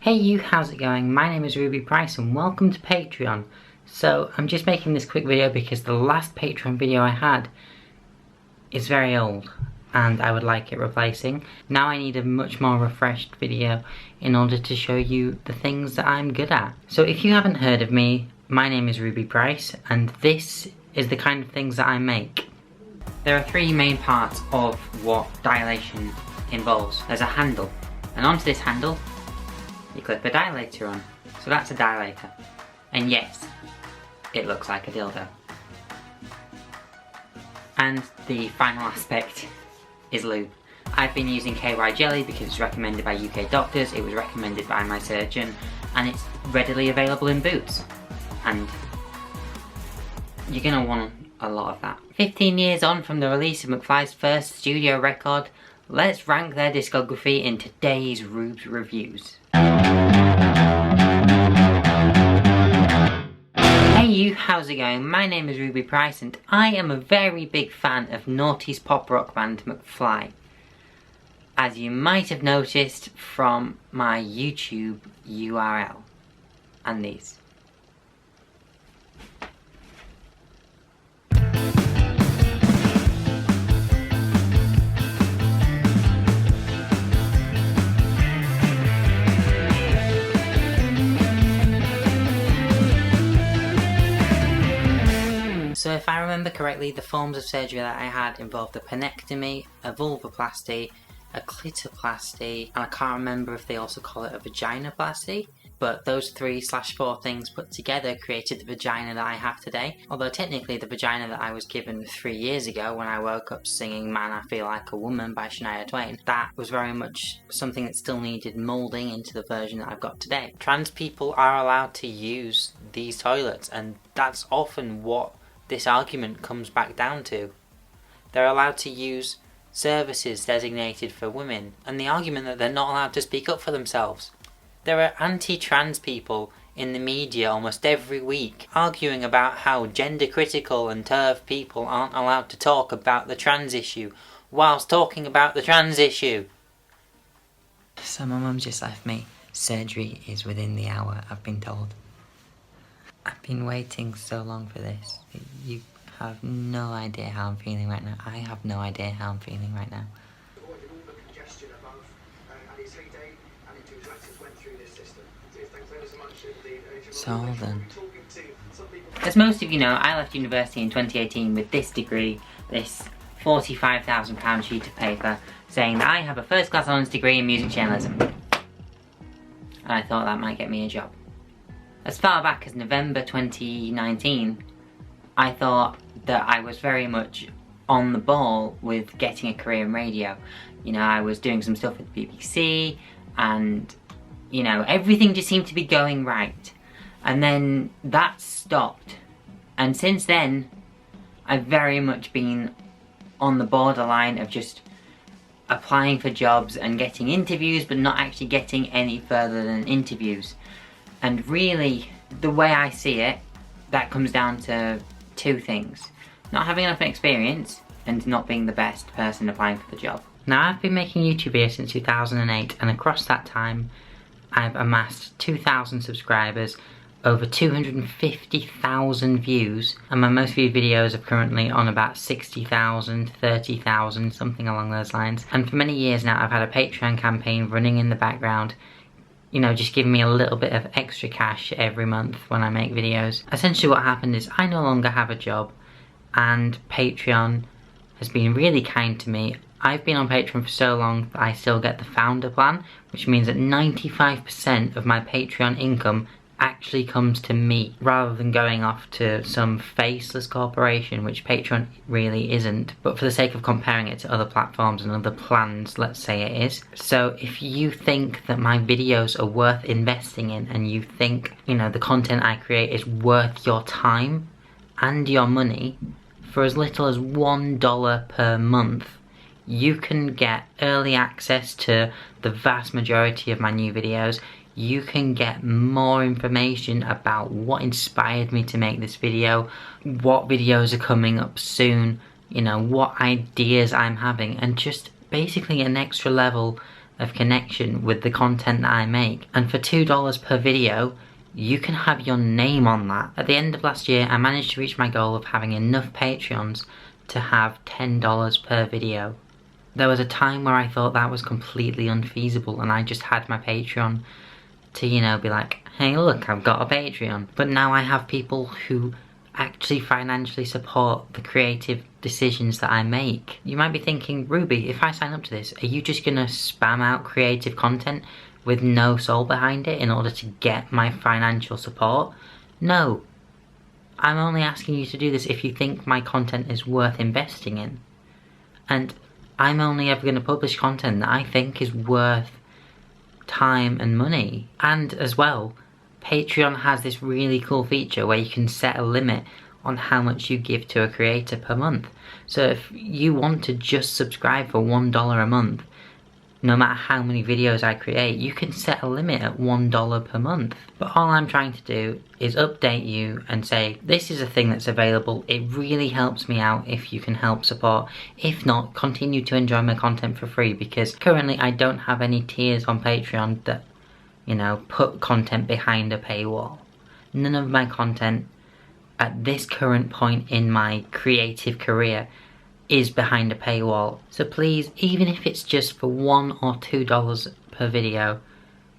Hey you, how's it going? My name is Ruby Price and welcome to Patreon. So I'm just making this quick video because the last Patreon video I had is very old and I would like it replacing. Now I need a much more refreshed video in order to show you the things that I'm good at. So if you haven't heard of me, my name is Ruby Price and this is the kind of things that I make. There are three main parts of what dilation involves. There's a handle, and onto this handle you clip a dilator on. So that's a dilator. And yes, it looks like a dildo. And the final aspect is lube. I've been using KY jelly because it's recommended by UK doctors, it was recommended by my surgeon, and it's readily available in Boots. And you're gonna want a lot of that. 15 years on from the release of McFly's first studio record, let's rank their discography in today's Ruubez reviews. Hey you, how's it going? My name is Ruby Price and I am a very big fan of noughties pop rock band McFly. As you might have noticed from my YouTube URL and these. So if I remember correctly, the forms of surgery that I had involved a penectomy, a vulvoplasty, a clitoplasty, and I can't remember if they also call it a vaginoplasty, but those 3/4 things put together created the vagina that I have today. Although technically the vagina that I was given 3 years ago when I woke up singing Man I Feel Like a Woman by Shania Twain, that was very much something that still needed moulding into the version that I've got today. Trans people are allowed to use these toilets, and that's often what this argument comes back down to. They're allowed to use services designated for women, and the argument that they're not allowed to speak up for themselves. There are anti-trans people in the media almost every week arguing about how gender critical and TERF people aren't allowed to talk about the trans issue whilst talking about the trans issue. So my mum just left me. Surgery is within the hour, I've been told. I've been waiting so long for this. You have no idea how I'm feeling right now. I have no idea how I'm feeling right now. So then, as most of you know, I left university in 2018 with this degree, this £45,000 sheet of paper, saying that I have a first class honours degree in music journalism. And I thought that might get me a job. As far back as November 2019, I thought that I was very much on the ball with getting a career in radio. You know, I was doing some stuff with the BBC and, you know, everything just seemed to be going right. And then that stopped. And since then, I've very much been on the borderline of just applying for jobs and getting interviews, but not actually getting any further than interviews. And really, the way I see it, that comes down to two things. Not having enough experience and not being the best person applying for the job. Now I've been making YouTube videos since 2008 and across that time I've amassed 2,000 subscribers, over 250,000 views, and my most viewed videos are currently on about 60,000, 30,000, something along those lines. And for many years now I've had a Patreon campaign running in the background, you know, just giving me a little bit of extra cash every month when I make videos. Essentially what happened is I no longer have a job and Patreon has been really kind to me. I've been on Patreon for so long that I still get the founder plan, which means that 95% of my Patreon income actually comes to me, rather than going off to some faceless corporation, which Patreon really isn't, but for the sake of comparing it to other platforms and other plans, let's say it is. So if you think that my videos are worth investing in and you think, you know, the content I create is worth your time and your money, for as little as $1 per month, you can get early access to the vast majority of my new videos. You can get more information about what inspired me to make this video, what videos are coming up soon, you know, what ideas I'm having, and just basically an extra level of connection with the content that I make. And for $2 per video, you can have your name on that. At the end of last year, I managed to reach my goal of having enough Patreons to have $10 per video. There was a time where I thought that was completely unfeasible, and I just had my Patreon to, you know, be like, hey look, I've got a Patreon. But now I have people who actually financially support the creative decisions that I make. You might be thinking, Ruby, if I sign up to this, are you just gonna spam out creative content with no soul behind it in order to get my financial support? No. I'm only asking you to do this if you think my content is worth investing in. And I'm only ever gonna publish content that I think is worth time and money. And as well, Patreon has this really cool feature where you can set a limit on how much you give to a creator per month. So if you want to just subscribe for $1 a month, no matter how many videos I create, you can set a limit at $1 per month. But all I'm trying to do is update you and say, this is a thing that's available. It really helps me out if you can help support. If not, continue to enjoy my content for free, because currently I don't have any tiers on Patreon that, you know, put content behind a paywall. None of my content at this current point in my creative career is behind a paywall. So please, even if it's just for $1 or $2 per video,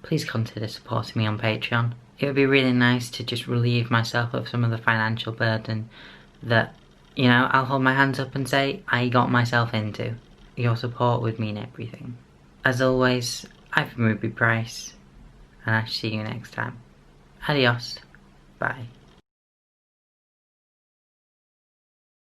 please consider supporting me on Patreon. It would be really nice to just relieve myself of some of the financial burden that, you know, I'll hold my hands up and say, I got myself into. Your support would mean everything. As always, I've been Ruby Price, and I'll see you next time. Adios. Bye.